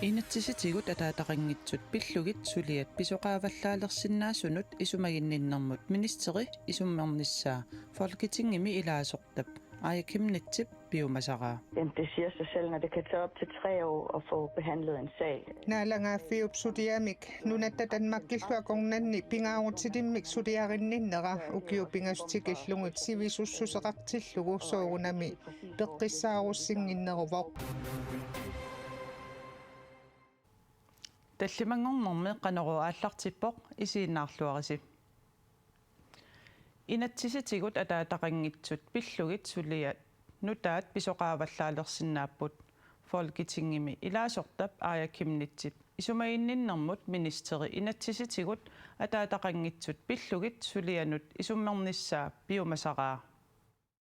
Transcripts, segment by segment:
Inatsisitigut ataataqanngitsut pillugit suliat pisoqaavallaalersinnaasunut isumaginninnermut ministeri isummernissaa folketingimi ilaasortap ajakimnitsip biomasaraa. Det siger sig selv, når det kan tage op til 3 år at få behandlet en sag. Naalangaaffiup sutiamik nunatta tanmakkilluaqornanni pingaarutidimmik sutiarinnera ukiupingastikillungit sivisussuseqartillugu soorunami peqqissaarussingиннеруvoq Tallimangornermi qaneruaallartippoq isiinnaarluarisi. Inatsisitigut ataataqanngitsut pillugit suliat nutaat pisoqaavallaalersinnaaput folketingimi ilaasortap aajakimnitsip isumaginninnermut ministeri inatsisitigut ataataqanngitsut pillugit sulianut isummernissaa biomasaraa.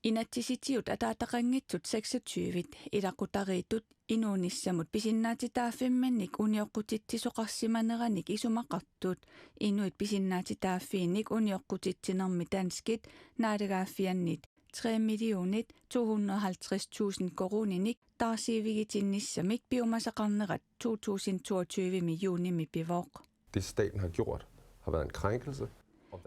Inatsisitiut ataataqanngitsut 26 ilaqutariitut inuunissamut pisinnaatitaaffimmannik unioqqutittisoqarsimaneраник isumaqartut inuit pisinnaatitaaffiinnik unioqqutitsinermi tanskit naalagaaffiannit 3.250.000 koruninik tarsiivigitinnissamik biomasaqarnerat 2022 juunimi pivoq. Det staten har gjort har været en krænkelse.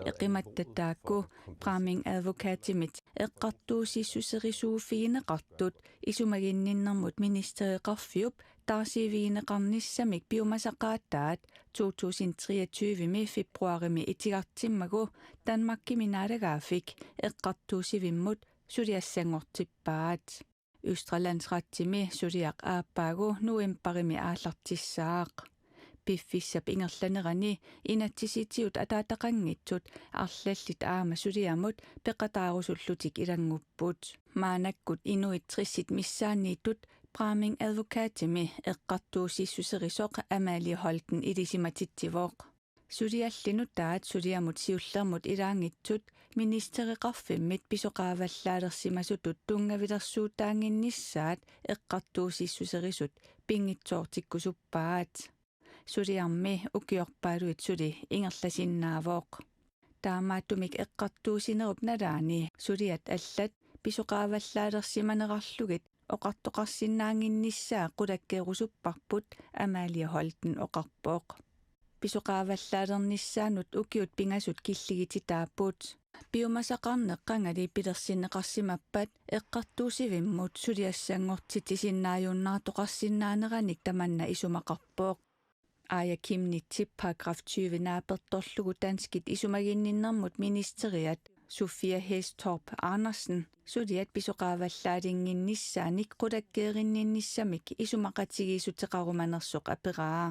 Eqimattataakku Bramming advokatimit eqqartuusissuserisuufiineqartut isumaginninnermut ministeriqarfiup tarsiiviineqarnissamik biomasaqaattaat 2023 februarimi itigartimmagu Danmarkkiminaalagaafik eqqartuusivimmut suliassangortippaat Østrelandsrattimi suliaq aappaagu novemberimi aallartissaaq piffissap ingerlanerani inatsisitiut ataataqanngitsut arlallit aama suliamut peqataarusullutik ilangupput maanakkut inuit trissit missaanniittut Bramming advokaatimi eqqartuusissuserisoq Amalie Holten ilisimatittivoq suliallinut taat suliamut siullermut ilaangitsut ministeriqarfimmit pisoqaavallaalersimasutut tungavilersuutaanginnissaat eqqartuusissuserisut pingitsoortikkusuppaat suliarmi ukiorpaaluit suli ingerlasinnaavoq taamaattumik eqqartuusinerup nalaani suliat allat pisoqaavallaalersimanerarlugit oqartoqarsinnaanginnissaa qulakkeerusupparput Amalie Holten oqarpooq pisoqaavallaalernissaanut ukiut pingasut killigititaapput biomasaqarneqqangali pilersinneqarsimappat eqqartuusivimmut suliassangortitisinnaajuunnaartoqarsinnaaneраник tamanna isumaqarpooq aajakimnitsip paragraf 20 naapertorlugu tanskit isumaginninnermut ministeriat Sofia Hestorp Andersen suliat pisoqaavallaalinginnisaanik qulakkeerinninnissamik isumaqatigiisuteqarumanersoq aperaa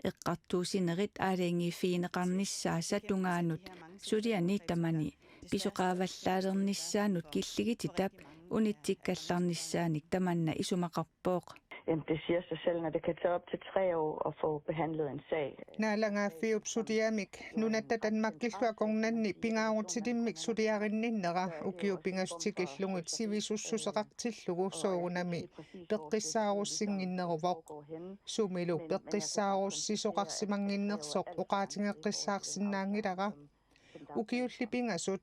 eqqartuusinerit aaleengifiineqarnissaasa tungaanut suliani tamani pisoqaavallaalernissaanut killigititap unittikkallarnissaanik tamanna isumaqarpooq. Det siger sig selv, når det kan tage op til 3 år at få behandlet en sag. Naalangaaffiup sutiamik nunatta tanmakkilluaqornanni pingaarutidimmik sutiarinnera ukiupingastikillungit sivisussuseqartillugu soorunami peqqissaarussingиннеруvoq sumilu peqqissaarussisoqarsimanginnersoq uqaatingeqqissaarsinnaangilara ukiullipingasut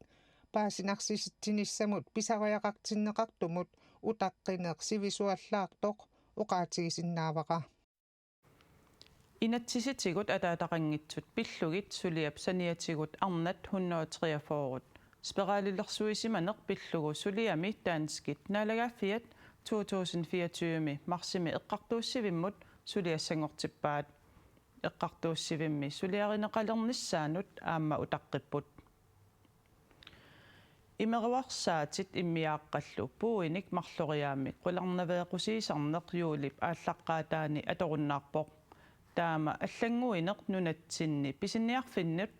paasinarsitinnissamut pisariaqartinneqartumut utaqqinneq sivisuallaartoq uqaatigisinnaavaqa Inatsisitigut ataataqanngitsut pillugit suliap saniatigut arnat 143 speraalillersuisimaneq pillugu suliami taanskit naalagaaffiat 2024 marsimi eqqartuussivimmut suliassangortippaat eqqartuussivimmi suliarineqalernissaanut aamma utaqqipпут Imeruarsaatit immiaaqqallu puuinik marloriaamik qularnaveequsiisarneq juulip aallaqqaataani atorunnaarpoq taama allanguineq nunatsinni pisinniarfinnut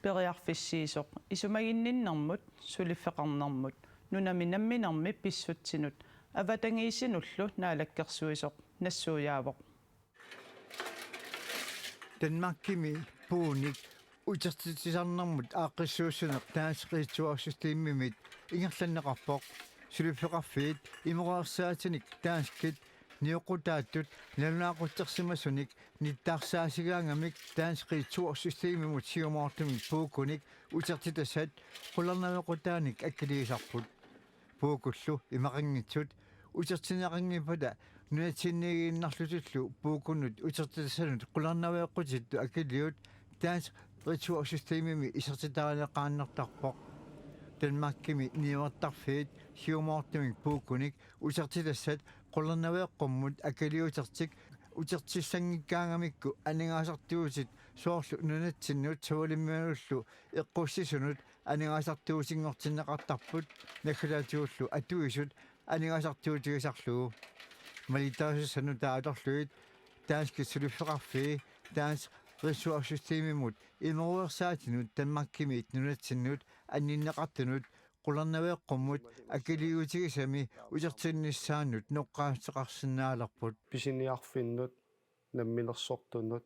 periarfissiisoq isumaginninnermut suliffeqarnermut nunami namminermi pissutsinut avatangiisinullu naalakkersuisoq nassuujaavoq Danmarkimi puunik utertitisarnermut aaqqissuussuneq taasqiitsuarsysteemimit ingerlanneqarpoq suliffeqarfiit imeruarsaatinik taaskit niuqutaattut nalunaaquttersimasunik nittaarsaasigaangamik taasqiitsuarsysteemimut siumaartumik puukunik utertitasat qulernavequtaanik akkaliisarput puukullu imaqanngitsut utertineqanngipata нунатсиннигииннарлутуллу пуукуннут утертасанут qulарнавиаққутитту акилиут таас ритуалсистемими исертитаалеқааннартарпоқ Danmarkimi niuartarfiit hiumoortumik puukkunik utертилассат qullarnaviaqqumмут акалиутерtik утертиссангиккаангамикку анингаасартуусит соорлу нунатсиннут суулиммиануллу эққуссисунут анингаасартуусингортиннеқартарпут нахалаатиуллу атуисут анингаасартуутигисарлугу малитаасассану таалорлуит таански сулиффеқарфии таанс ресурссистемимут имеруерсаатинут Danmarkimi нунатсиннут анниннеқартунут qullarnaviaqqumмут акилиутигисами утертинниссааннут ноққаатеқарсинаалерпут писиниарфиннут намминерсортунут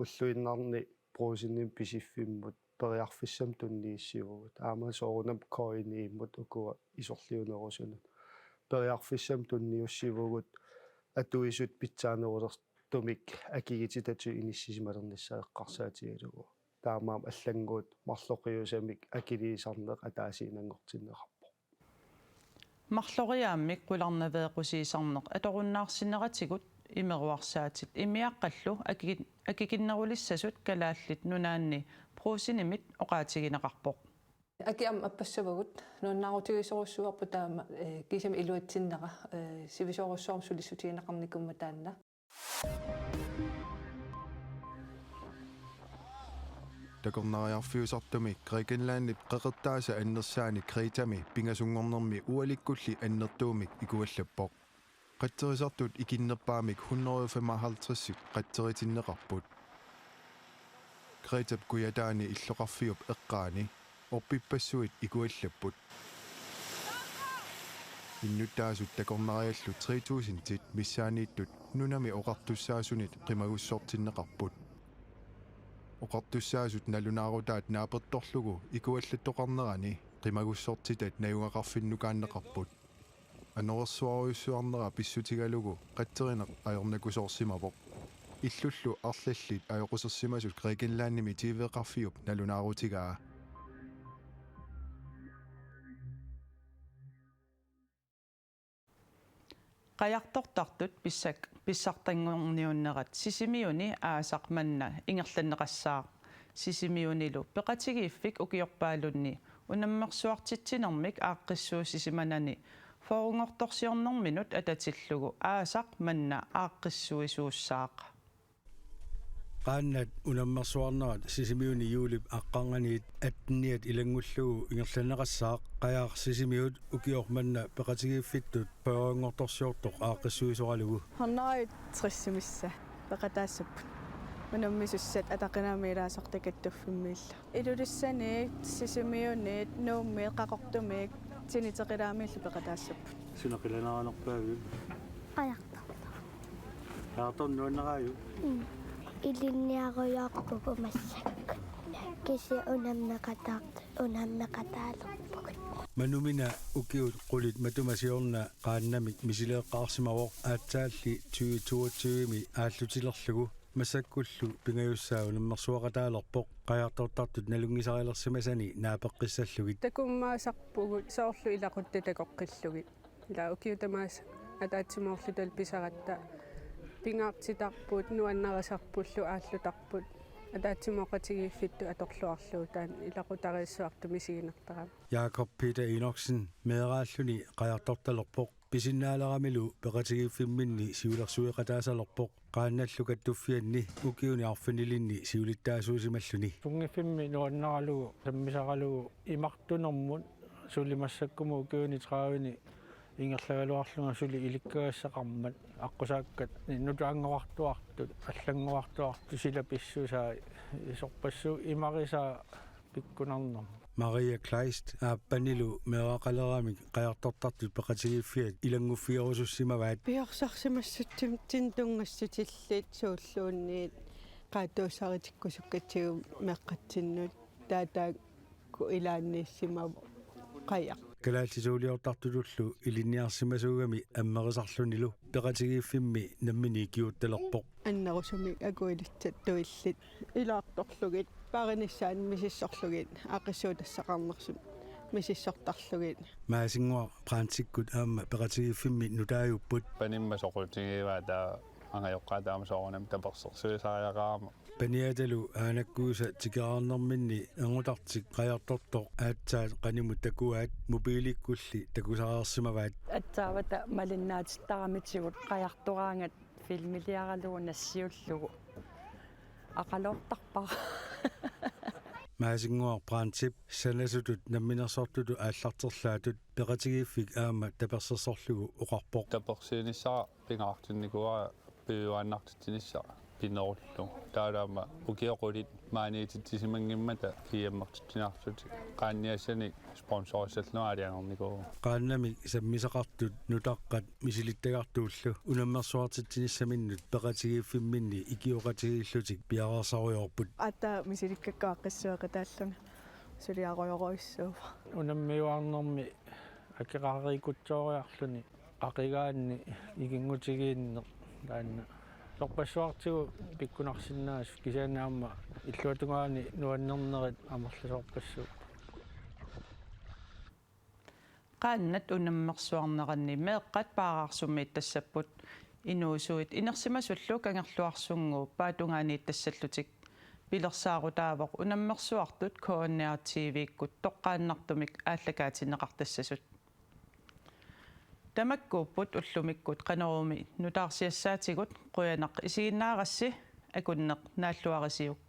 уллуиннарни проосинним писиффиммут периарфиссам туннииссивгут аама соорунам коинииммут укуа исорлиунерусунут периарфиссам тунниуссивгут атуисут питсаанерулерс тумик акигититату иниссисималерниссаэққарсаатигалугу таамаам аллангуут марлоқиусамик акилиисарнеқ атаасиинангортиннеқарпо марлориааммик qulарнавеэқусиисарнеқ аторуннаарсинератигут имеруарсаатит имиаққаллу акикиннерулиссасут калааллит нунаанни проосинимит оқаатигинеқарпоқ акиам аппассавагут нуаннаарутигисоруссуарпу таама кисами илуатсиннера сивисоруссуарм сулиссутигинеқарникумма таанна такорнариарфиусартумик Грекенландип қеқертааса аннерсаани Кретами пингасунгорнерми уаликкулли аннертуумик икуаллаппоқ қаттерисартут икиннерпаамик 155 қаттеритиннеқарпут Кретап куятаани иллоқарфиуп эққаани орпиппассуит икуаллаппут иннуттаасут такорнариаллу 3000 тит миссаанииттут нунами оқартуссаасунит қимагуссортиннеқарпут оқартуссаасут налунаарутаат наапертторлугу икуаллаттоқарнерани қимагуссортитат наюнгақарфиннукааннеқарпут анерсуаруйуссуарнера писсутигалугу қаттеринеқ аернакусоорсимавоқ иллуллу арлаллит аёқусерсимасут Грекенландими тивеқарфиуп налунаарутигаа qajartortartut pissartangorniunnerat sisimiuni aasaqmanna ingerlanneqassaaq sisimiunilu peqatigiiffik ukiorpaalunni unammersuartitsinermik aaqqissuusisimanani forungortorsiornerminut atatillugu aasaq manna aaqqissuisuussaaq qaannat unammersuarnerat sisimiuni juulip aqqarnganiit atniat ilangullugu ingerlanneqassaaq qayaar sisimiut ukiormanna peqatigiiffittut forungortorsiortoq aaqqissuisoralugu hornarit trissimissa peqataassaput unammissussat ataqinaamiilaasortakattuffimmiilla ilulissani sisimiuniit nuummiit qaqortumiik siniteqilaamiillu peqataassaput sunaqilanaranerpaagu qajartornuanneraaju илинниаруйоорпугумассак киси унаммеқатаарпугут манумина укиут qulит матумасиорна qaannamik мисилеэққарсимавоқ аатсаалли 2022ми ааллутилерлугу масаккуллу пингаюссаа унаммерсуақатаалерпоқ qajartortartut налунгисарилерсимасани наапеққиссаллугит такуммаасарпугут соорлу илақутта такоққиллугит ила укиутамаас атаатсимоорлутал писаратта пингаартитарпут нуаннерасарпуллу ааллутарпут атаатсимоқатигииффитту аторлуарлуу таан илақутариссуарту мисигинертарам Jakob Peter Enoksen meeraalluni qajartortalerpoq pisinnaaleramilу peqatigiiffimminni siulersuiqataasalerpoq qaannallukattuффианни укиуни арфинилинни сиулиттаасуусималлуни тунгиффимми нуаннералугу саммисаралугу имартунэрмут сулимассаккуму укиуни траавини ингерлагалуарлунга сули иликкагассақармат аққусааккат нутаангуартуартут аллангуартуарту силаписсусаа исорпассу имариса пиккунарнер Maria Kleist ааппанилу меэқалерамик qajartortartut peqatigiiffiat илангуффиорусуссимаваат пиорсарсимассутсим тинтунгассутиллит сууллуунниит qaatuussaritikkusukkatigum meqqatsinnuut taataakku ilaanniissima qaya калааллисуулиортартуллу илинниарсимасуугами аммерисарлуниlu peqatigiiffimmi nammini kiuttelerpoq аннерусумик акуилиттат туиллит илаарторлугит париниссаан мисиссорлугит аақиссуутассақарнерсут мисиссортарлугит маасингуа праансиккут аама пеқатигиффимми нутааюппут панимма соқутигиваа ангайоққаатаама соорнам таперсерсуисаариақаама паниаталу аанаккууса тикеарнэрминни ангутартик қаярторторқ аатсаат қаниму такуаат мобиликкулли такусаарсимаваат атсаавата малиннаатиттарамитсигут қаяртораангат филмилиаралугу нассиуллугу ақалоортарпара маасингуар праансип санасутут намминерсортуту ааллартерлаатут пеқатигиффик аама таперсерсорлугу оқарпоқ таперсииниссаа пингаартунникуа пиуааннартитсиниссаа пинеруллу таалаама укиоқулит маанититсимангиммата киаммартитсинартут қаанниассани спонсорissallnuaaliangornikuu qaannami sammisaqartut nutaqat misilittagартуулlu unammersuartitsinissaminnut peqatigiffiminni ikioqatigillutik piararsariorput ата мисиликкаккассуақатааллуна сулиароёроиссууфа унаммиуарнэрми акеқарикутсоориарлуни қақигаанни игингутигиинне таанна сорпассуартигу пиккунарсиннаас кисаанаама иллуатунгаани нуаннернерит амерласорпассуу qaannat unammersuarneranni meeqqat paaraarsummiit tassapпут inuusuit inersimasullu kangerluarsunnguu paatungaaniit tassallutik pilersaarutaavoq unammersuartut KNR TV-ikkut toqqaannartumik ааллакаатиннеқартассасут тамаккууппут уллумиккут qanerumi nutaarsiassaatigut quyanaq isiginnaagassi akunneq naалluarisiuk